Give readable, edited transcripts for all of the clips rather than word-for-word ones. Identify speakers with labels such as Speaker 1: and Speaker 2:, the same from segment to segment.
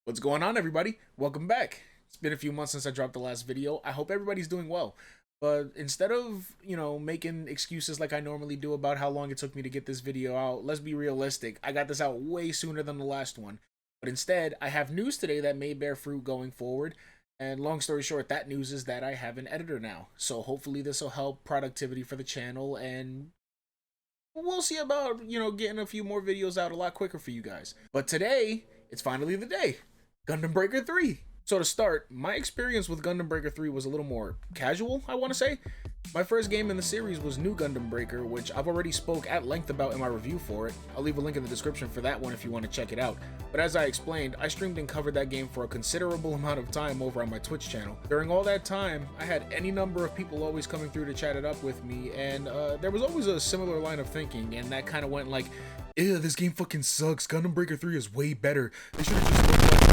Speaker 1: What's going on, everybody? Welcome back. It's been a few months since I dropped the last video. I hope everybody's doing well. But instead of, making excuses like I normally do about how long it took me to get this video out, let's be realistic. I got this out way sooner than the last one. But instead, I have news today that may bear fruit going forward. And long story short, that news is that I have an editor now. So hopefully this will help productivity for the channel, and we'll see about, getting a few more videos out a lot quicker for you guys. But today, it's finally the day. Gundam Breaker 3. So to start, my experience with Gundam Breaker 3 was a little more casual, I want to say. My first game in the series was New Gundam Breaker, which I've already spoke at length about in my review for it. I'll leave a link in the description for that one if you want to check it out. But as I explained, I streamed and covered that game for a considerable amount of time over on my Twitch channel. During all that time, I had any number of people always coming through to chat it up with me, and there was always a similar line of thinking, and that kind of went like, ew, this game fucking sucks, Gundam Breaker 3 is way better, they should have just looked like that.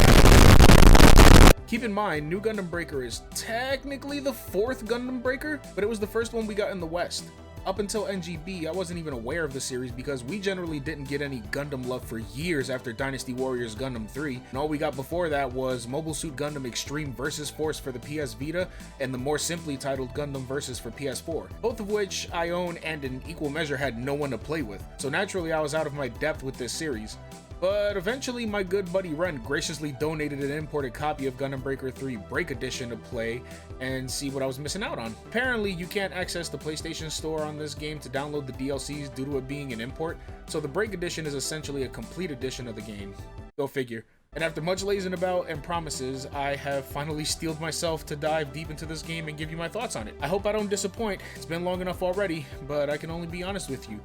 Speaker 1: Keep in mind, New Gundam Breaker is technically the fourth Gundam Breaker, but it was the first one we got in the West. Up until NGB, I wasn't even aware of the series because we generally didn't get any Gundam love for years after Dynasty Warriors Gundam 3, and all we got before that was Mobile Suit Gundam Extreme Versus Force for the PS Vita and the more simply titled Gundam Versus for PS4, both of which I own and in equal measure had no one to play with, so naturally I was out of my depth with this series. But eventually my good buddy Ren graciously donated an imported copy of Gundam Breaker 3 Break Edition to play and see what I was missing out on. Apparently you can't access the PlayStation Store on this game to download the DLCs due to it being an import, so the Break Edition is essentially a complete edition of the game. Go figure. And after much lazing about and promises, I have finally steeled myself to dive deep into this game and give you my thoughts on it. I hope I don't disappoint. It's been long enough already, but I can only be honest with you.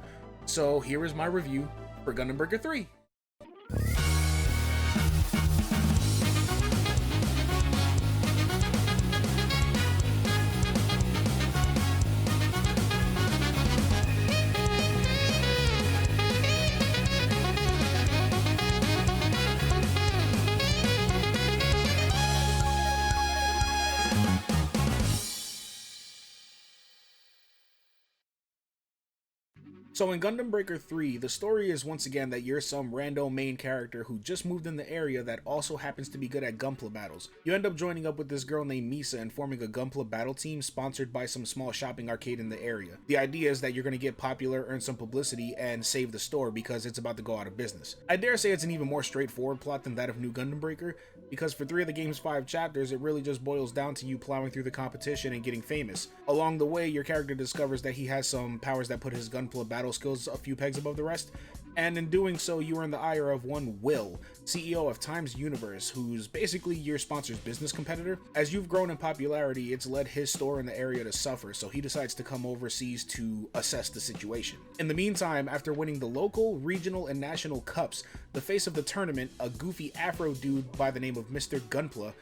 Speaker 1: So here is my review for Gundam Breaker 3. So in Gundam Breaker 3, the story is once again that you're some rando main character who just moved in the area that also happens to be good at Gunpla battles. You end up joining up with this girl named Misa and forming a Gunpla battle team sponsored by some small shopping arcade in the area. The idea is that you're going to get popular, earn some publicity, and save the store because it's about to go out of business. I dare say it's an even more straightforward plot than that of New Gundam Breaker, because for 3 of the game's 5 chapters, it really just boils down to you plowing through the competition and getting famous. Along the way, your character discovers that he has some powers that put his Gunpla battle skills a few pegs above the rest, and in doing so you earn the ire of one Will, CEO of Times Universe, who's basically your sponsor's business competitor. As you've grown in popularity, it's led his store in the area to suffer, so he decides to come overseas to assess the situation. In the meantime, after winning the local, regional, and national cups, the face of the tournament, a goofy Afro dude by the name of Mr. Gunpla,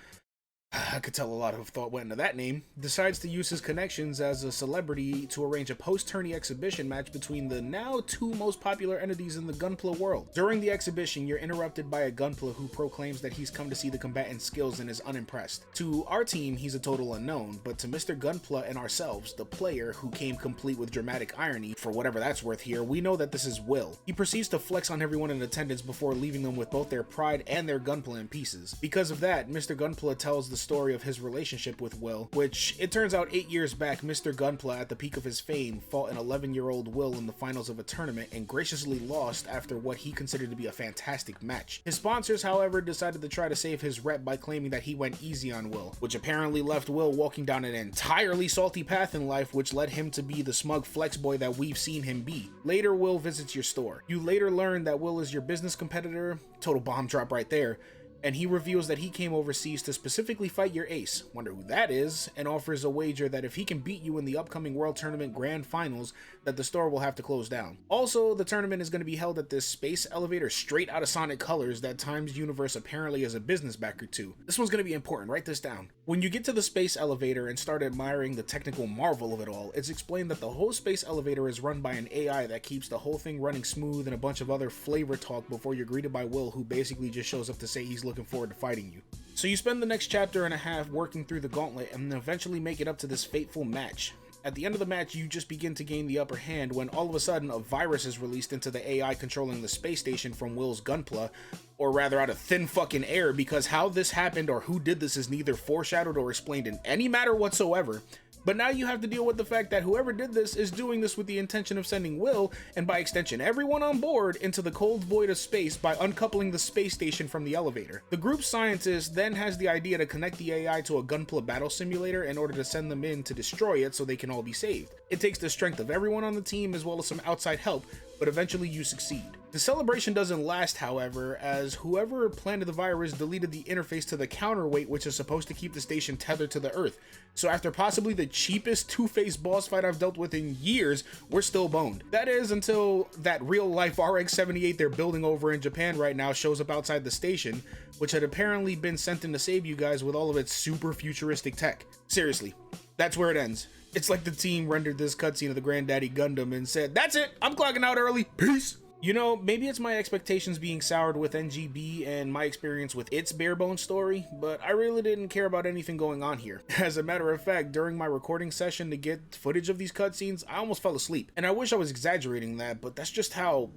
Speaker 1: I could tell a lot of thought went into that name, decides to use his connections as a celebrity to arrange a post-tourney exhibition match between the now 2 most popular entities in the Gunpla world. During the exhibition, you're interrupted by a Gunpla who proclaims that he's come to see the combatant skills and is unimpressed. To our team, he's a total unknown, but to Mr. Gunpla and ourselves, the player who came complete with dramatic irony, for whatever that's worth here, we know that this is Will. He proceeds to flex on everyone in attendance before leaving them with both their pride and their Gunpla in pieces. Because of that, Mr. Gunpla tells the story of his relationship with Will, which it turns out 8 years back, Mr. Gunpla at the peak of his fame fought an 11-year-old Will in the finals of a tournament and graciously lost after what he considered to be a fantastic match. His sponsors, however, decided to try to save his rep by claiming that he went easy on Will, which apparently left Will walking down an entirely salty path in life, which led him to be the smug flex boy that we've seen him be. Later, Will visits your store. You later learn that Will is your business competitor, total bomb drop right there, and he reveals that he came overseas to specifically fight your ace, wonder who that is, and offers a wager that if he can beat you in the upcoming World Tournament Grand Finals, that the store will have to close down. Also, the tournament is going to be held at this space elevator straight out of Sonic Colors that Times Universe apparently is a business backer to. This one's going to be important, write this down. When you get to the space elevator and start admiring the technical marvel of it all, it's explained that the whole space elevator is run by an AI that keeps the whole thing running smooth and a bunch of other flavor talk before you're greeted by Will, who basically just shows up to say he's looking forward to fighting you. So you spend the next chapter and a half working through the gauntlet and eventually make it up to this fateful match. At the end of the match, you just begin to gain the upper hand when all of a sudden a virus is released into the AI controlling the space station from Will's Gunpla, or rather out of thin fucking air, because how this happened or who did this is neither foreshadowed or explained in any matter whatsoever. But now you have to deal with the fact that whoever did this is doing this with the intention of sending Will, and by extension everyone on board, into the cold void of space by uncoupling the space station from the elevator. The group's scientist then has the idea to connect the AI to a Gunpla battle simulator in order to send them in to destroy it so they can all be saved. It takes the strength of everyone on the team as well as some outside help, but eventually you succeed. The celebration doesn't last, however, as whoever planted the virus deleted the interface to the counterweight, which is supposed to keep the station tethered to the Earth. So after possibly the cheapest two-faced boss fight I've dealt with in years, we're still boned. That is, until that real-life RX-78 they're building over in Japan right now shows up outside the station, which had apparently been sent in to save you guys with all of its super futuristic tech. Seriously, that's where it ends. It's like the team rendered this cutscene of the Granddaddy Gundam and said, "That's it, I'm clocking out early, peace." You know, maybe it's my expectations being soured with NGB and my experience with its bare bones story, but I really didn't care about anything going on here. As a matter of fact, during my recording session to get footage of these cutscenes, I almost fell asleep. And I wish I was exaggerating that, but that's just how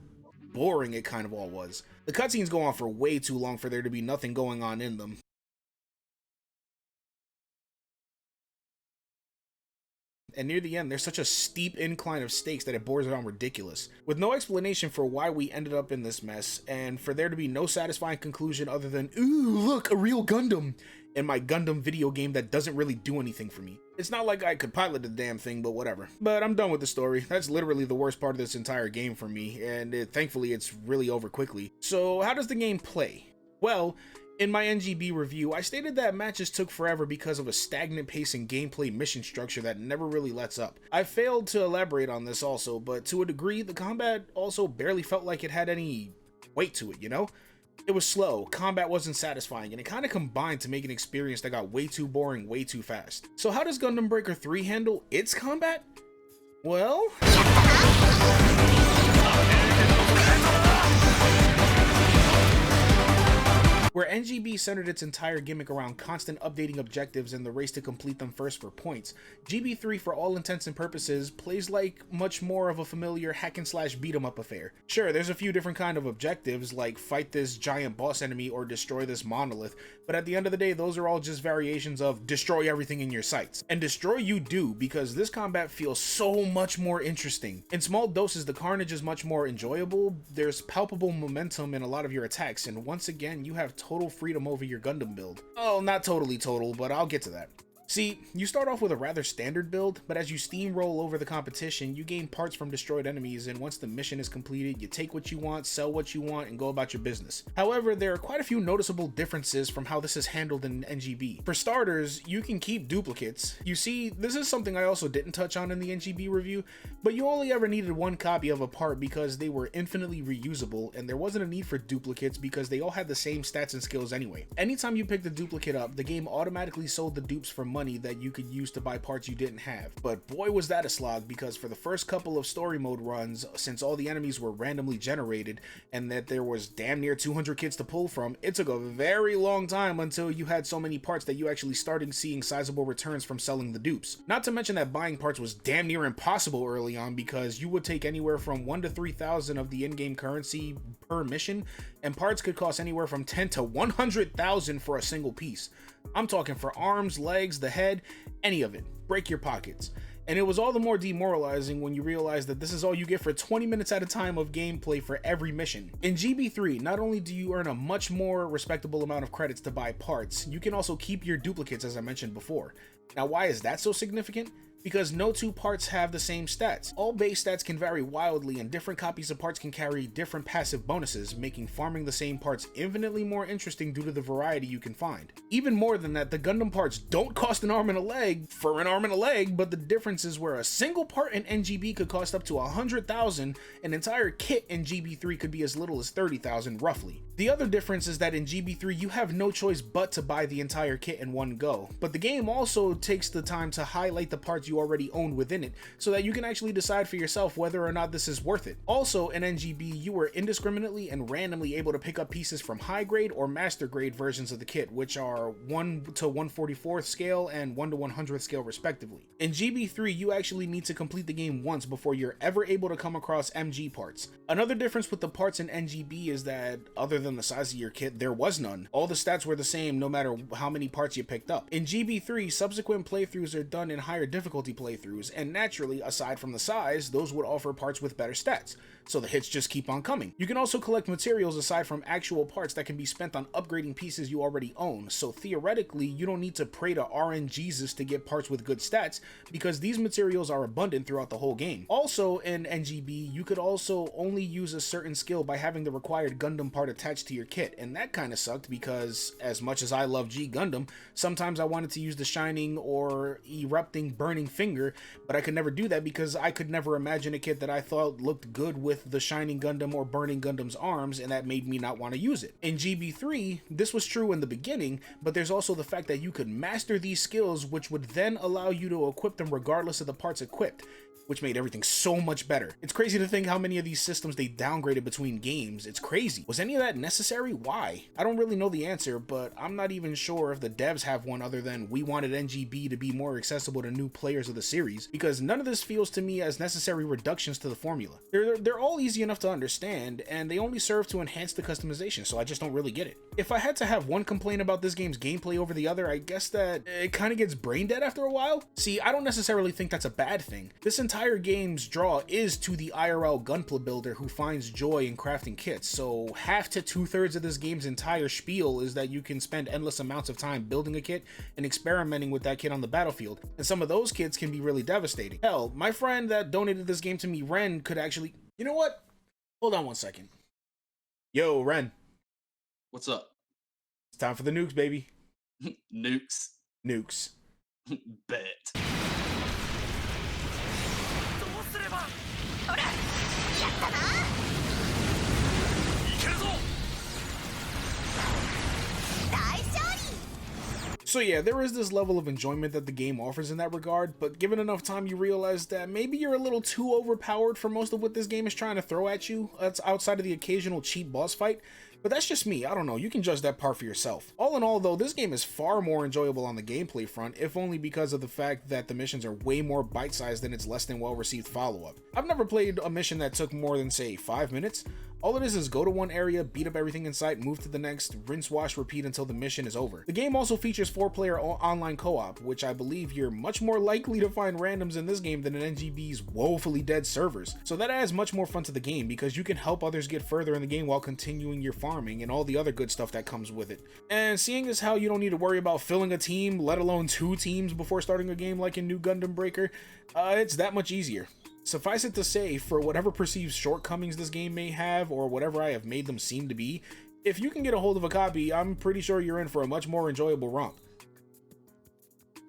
Speaker 1: boring it kind of all was. The cutscenes go on for way too long for there to be nothing going on in them. And near the end, there's such a steep incline of stakes that it borders on ridiculous, with no explanation for why we ended up in this mess, and for there to be no satisfying conclusion other than, "Ooh, look, a real Gundam," in my Gundam video game that doesn't really do anything for me. It's not like I could pilot the damn thing, but whatever. But I'm done with the story. That's literally the worst part of this entire game for me, and thankfully it's really over quickly. So how does the game play? Well, in my NGB review, I stated that matches took forever because of a stagnant pace and gameplay mission structure that never really lets up. I failed to elaborate on this also, but to a degree, the combat also barely felt like it had any weight to it, you know? It was slow, combat wasn't satisfying, and it kind of combined to make an experience that got way too boring way too fast. So how does Gundam Breaker 3 handle its combat? Well, where NGB centered its entire gimmick around constant updating objectives and the race to complete them first for points, GB3 for all intents and purposes plays like much more of a familiar hack and slash beat 'em up affair. Sure, there's a few different kind of objectives like fight this giant boss enemy or destroy this monolith, but at the end of the day those are all just variations of destroy everything in your sights. And destroy you do, because this combat feels so much more interesting. In small doses the carnage is much more enjoyable, there's palpable momentum in a lot of your attacks, and once again you have total freedom over your Gundam build. Oh, not totally total, but I'll get to that. See, you start off with a rather standard build, but as you steamroll over the competition, you gain parts from destroyed enemies, and once the mission is completed, you take what you want, sell what you want, and go about your business. However, there are quite a few noticeable differences from how this is handled in NGB. For starters, you can keep duplicates. You see, this is something I also didn't touch on in the NGB review, but you only ever needed one copy of a part because they were infinitely reusable, and there wasn't a need for duplicates because they all had the same stats and skills anyway. Anytime you picked the duplicate up, the game automatically sold the dupes for money that you could use to buy parts you didn't have. But boy was that a slog, because for the first couple of story mode runs, since all the enemies were randomly generated and that there was damn near 200 kits to pull from, it took a very long time until you had so many parts that you actually started seeing sizable returns from selling the dupes. Not to mention that buying parts was damn near impossible early on, because you would take anywhere from 1 to 3,000 of the in-game currency per mission, and parts could cost anywhere from 10 to 100,000 for a single piece. I'm talking for arms, legs, the head, any of it. Break your pockets. And it was all the more demoralizing when you realize that this is all you get for 20 minutes at a time of gameplay for every mission. In GB3, not only do you earn a much more respectable amount of credits to buy parts, you can also keep your duplicates, as I mentioned before. Now, why is that so significant? Because no two parts have the same stats. All base stats can vary wildly, and different copies of parts can carry different passive bonuses, making farming the same parts infinitely more interesting due to the variety you can find. Even more than that, the Gundam parts don't cost an arm and a leg for an arm and a leg, but the difference is where a single part in NGB could cost up to 100,000, an entire kit in GB3 could be as little as 30,000 roughly. The other difference is that in GB3 you have no choice but to buy the entire kit in one go, but the game also takes the time to highlight the parts you already own within it, so that you can actually decide for yourself whether or not this is worth it. Also in NGB you were indiscriminately and randomly able to pick up pieces from high grade or master grade versions of the kit, which are 1 to 1/44th scale and 1 to 100th scale respectively. In GB3 you actually need to complete the game once before you're ever able to come across MG parts. Another difference with the parts in NGB is that other than the size of your kit, there was none. All the stats were the same no matter how many parts you picked up. In GB3, subsequent playthroughs are done in higher difficulty playthroughs, and naturally, aside from the size, those would offer parts with better stats, so the hits just keep on coming. You can also collect materials aside from actual parts that can be spent on upgrading pieces you already own, so theoretically, you don't need to pray to RNGesus to get parts with good stats, because these materials are abundant throughout the whole game. Also, in NGB, you could also only use a certain skill by having the required Gundam part attached to your kit, and that kind of sucked because as much as I love G Gundam, sometimes I wanted to use the shining or erupting burning finger, but I could never do that because I could never imagine a kit that I thought looked good with the shining Gundam or burning Gundam's arms, and that made me not want to use it. In GB3, this was true in the beginning, but there's also the fact that you could master these skills, which would then allow you to equip them regardless of the parts equipped, which made everything so much better. It's crazy to think how many of these systems they downgraded between games. It's crazy. Was any of that necessary? Why? I don't really know the answer, but I'm not even sure if the devs have one other than we wanted NGB to be more accessible to new players of the series, because none of this feels to me as necessary reductions to the formula. They're all easy enough to understand, and they only serve to enhance the customization, so I just don't really get it. If I had to have one complaint about this game's gameplay over the other, I guess that it kind of gets brain dead after a while. See, I don't necessarily think that's a bad thing. This entire game's draw is to the IRL gunpla builder who finds joy in crafting kits, so half to 2/3 of this game's entire spiel is that you can spend endless amounts of time building a kit and experimenting with that kit on the battlefield, and some of those kits can be really devastating. Hell, my friend that donated this game to me, Ren, could actually... You know what? Hold on one second. Yo, Ren.
Speaker 2: What's up?
Speaker 1: It's time for the nukes, baby.
Speaker 2: Nukes.
Speaker 1: Nukes.
Speaker 2: Bet.
Speaker 1: So yeah, there is this level of enjoyment that the game offers in that regard, but given enough time you realize that maybe you're a little too overpowered for most of what this game is trying to throw at you. That's outside of the occasional cheap boss fight. But that's just me, I don't know, you can judge that part for yourself. All in all though, this game is far more enjoyable on the gameplay front, if only because of the fact that the missions are way more bite-sized than its less than well-received follow-up. I've never played a mission that took more than, say, 5 minutes. All it is go to one area, beat up everything in sight, move to the next, rinse, wash, repeat until the mission is over. The game also features 4-player online co-op, which I believe you're much more likely to find randoms in this game than in NGB's woefully dead servers. So that adds much more fun to the game because you can help others get further in the game while continuing your farming and all the other good stuff that comes with it. And seeing as how you don't need to worry about filling a team, let alone 2 teams before starting a game like in New Gundam Breaker, it's that much easier. Suffice it to say, for whatever perceived shortcomings this game may have, or whatever I have made them seem to be, if you can get a hold of a copy, I'm pretty sure you're in for a much more enjoyable romp.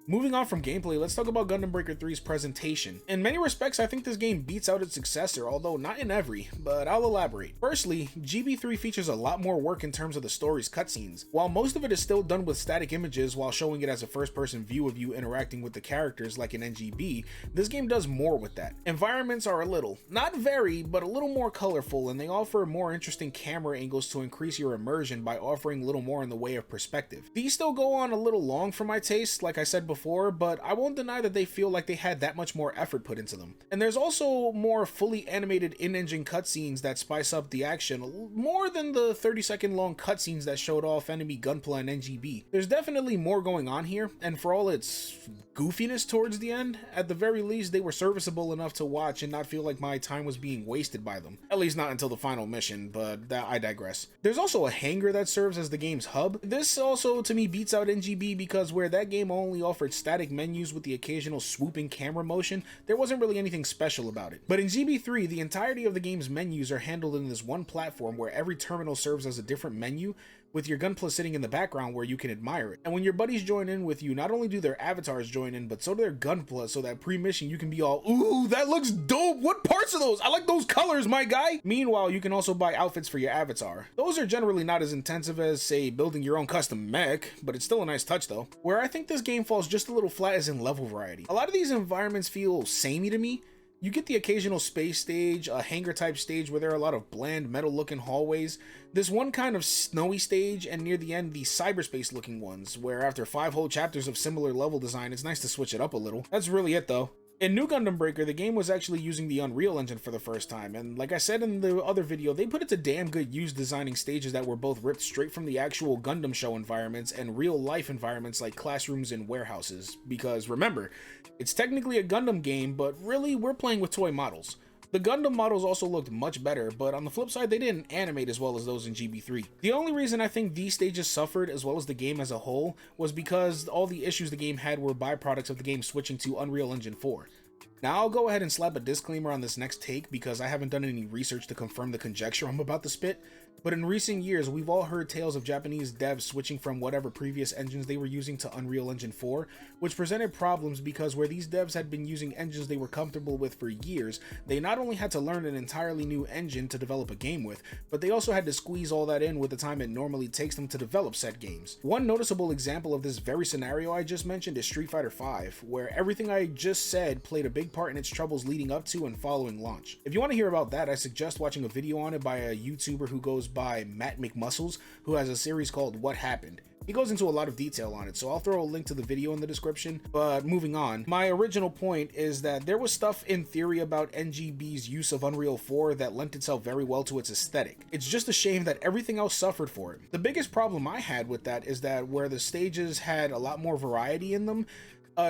Speaker 1: Moving on from gameplay, let's talk about Gundam Breaker 3's presentation. In many respects, I think this game beats out its successor, although not in every, but I'll elaborate. Firstly, GB3 features a lot more work in terms of the story's cutscenes. While most of it is still done with static images while showing it as a first-person view of you interacting with the characters like in NGB, this game does more with that. Environments are a little, not very, but a little more colorful, and they offer more interesting camera angles to increase your immersion by offering a little more in the way of perspective. These still go on a little long for my taste, like I said before, but I won't deny that they feel like they had that much more effort put into them. And there's also more fully animated in-engine cutscenes that spice up the action, more than the 30-second long cutscenes that showed off enemy gunpla and NGB. There's definitely more going on here, and for all its goofiness towards the end, at the very least they were serviceable enough to watch and not feel like my time was being wasted by them. At least not until the final mission, but I digress. There's also a hangar that serves as the game's hub. This also to me beats out NGB because where that game only offered static menus with the occasional swooping camera motion, there wasn't really anything special about it. But in GB3, the entirety of the game's menus are handled in this one platform where every terminal serves as a different menu, with your Gunpla sitting in the background where you can admire it. And when your buddies join in with you, not only do their avatars join in, but so do their Gunpla, so that pre-mission you can be all, ooh, that looks dope, what parts of those? I like those colors, my guy! Meanwhile, you can also buy outfits for your avatar. Those are generally not as intensive as, say, building your own custom mech, but it's still a nice touch though. Where I think this game falls just a little flat is in level variety. A lot of these environments feel samey to me. You get the occasional space stage, a hangar type stage where there are a lot of bland metal looking hallways, this one kind of snowy stage, and near the end the cyberspace looking ones, where after 5 whole chapters of similar level design it's nice to switch it up a little. That's really it though. In New Gundam Breaker, the game was actually using the Unreal Engine for the first time, and like I said in the other video, they put it to damn good use designing stages that were both ripped straight from the actual Gundam show environments and real life environments like classrooms and warehouses. Because remember, it's technically a Gundam game, but really we're playing with toy models. The Gundam models also looked much better, but on the flip side, they didn't animate as well as those in GB3. The only reason I think these stages suffered, as well as the game as a whole, was because all the issues the game had were byproducts of the game switching to Unreal Engine 4. Now I'll go ahead and slap a disclaimer on this next take because I haven't done any research to confirm the conjecture I'm about to spit, but in recent years we've all heard tales of Japanese devs switching from whatever previous engines they were using to Unreal Engine 4, which presented problems because where these devs had been using engines they were comfortable with for years, they not only had to learn an entirely new engine to develop a game with, but they also had to squeeze all that in with the time it normally takes them to develop said games. One noticeable example of this very scenario I just mentioned is Street Fighter V, where everything I just said played a big part in its troubles leading up to and following launch. If you want to hear about that, I suggest watching a video on it by a YouTuber who goes by McMuscles, who has a series called What Happened. He goes into a lot of detail on it, so I'll throw a link to the video in the description. But moving on, my original point is that there was stuff in theory about NGB's use of Unreal 4 that lent itself very well to its aesthetic. It's just a shame that everything else suffered for it. The biggest problem I had with that is that where the stages had a lot more variety in them,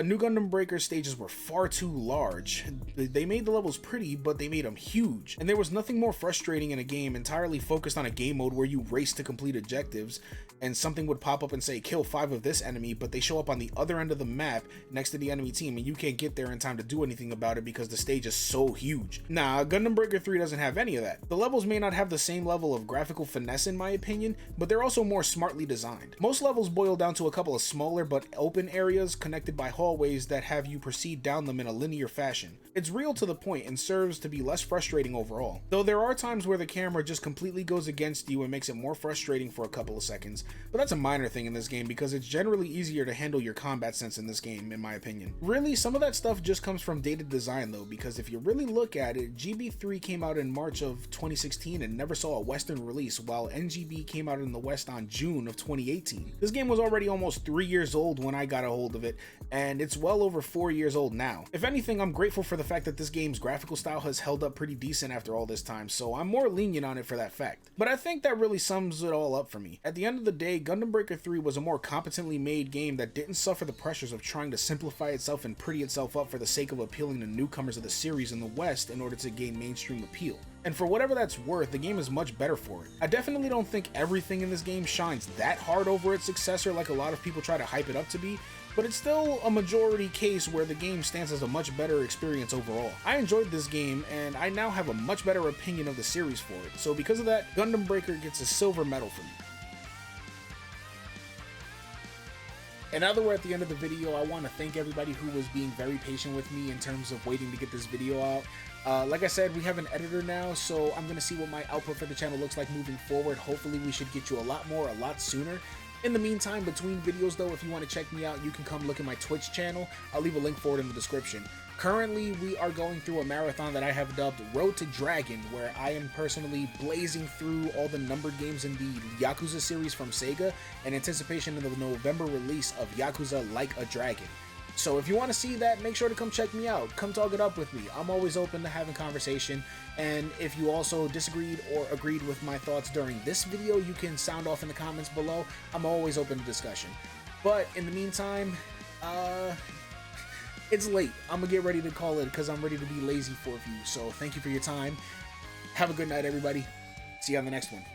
Speaker 1: New Gundam Breaker stages were far too large. They made the levels pretty, but they made them huge. And there was nothing more frustrating in a game entirely focused on a game mode where you race to complete objectives, and something would pop up and say, kill 5 of this enemy, but they show up on the other end of the map next to the enemy team, and you can't get there in time to do anything about it because the stage is so huge. Nah, Gundam Breaker 3 doesn't have any of that. The levels may not have the same level of graphical finesse in my opinion, but they're also more smartly designed. Most levels boil down to a couple of smaller but open areas connected by hallways that have you proceed down them in a linear fashion. It's real to the point and serves to be less frustrating overall, though there are times where the camera just completely goes against you and makes it more frustrating for a couple of seconds, but that's a minor thing in this game because it's generally easier to handle your combat sense in this game in my opinion. Really, some of that stuff just comes from dated design though, because if you really look at it, GB3 came out in March of 2016 and never saw a Western release, while NGB came out in the West on June of 2018. This game was already almost 3 years old when I got a hold of it, and it's well over 4 years old now. If anything, I'm grateful for the fact that this game's graphical style has held up pretty decent after all this time, so I'm more lenient on it for that fact. But I think that really sums it all up for me. At the end of the day, Gundam Breaker 3 was a more competently made game that didn't suffer the pressures of trying to simplify itself and pretty itself up for the sake of appealing to newcomers of the series in the West in order to gain mainstream appeal. And for whatever that's worth, the game is much better for it. I definitely don't think everything in this game shines that hard over its successor like a lot of people try to hype it up to be, but it's still a majority case where the game stands as a much better experience overall. I enjoyed this game, and I now have a much better opinion of the series for it, so because of that, Gundam Breaker gets a silver medal from me. And now that we're at the end of the video, I want to thank everybody who was being very patient with me in terms of waiting to get this video out. Like I said, we have an editor now, so I'm going to see what my output for the channel looks like moving forward. Hopefully we should get you a lot more, a lot sooner. In the meantime, between videos though, if you want to check me out, you can come look at my Twitch channel. I'll leave a link for it in the description. Currently, we are going through a marathon that I have dubbed Road to Dragon, where I am personally blazing through all the numbered games in the Yakuza series from Sega in anticipation of the November release of Yakuza Like a Dragon. So if you want to see that, make sure to come check me out. Come talk it up with me. I'm always open to having conversation. And if you also disagreed or agreed with my thoughts during this video, you can sound off in the comments below. I'm always open to discussion. But in the meantime, it's late. I'm gonna get ready to call it because I'm ready to be lazy for you. So thank you for your time. Have a good night, everybody. See you on the next one.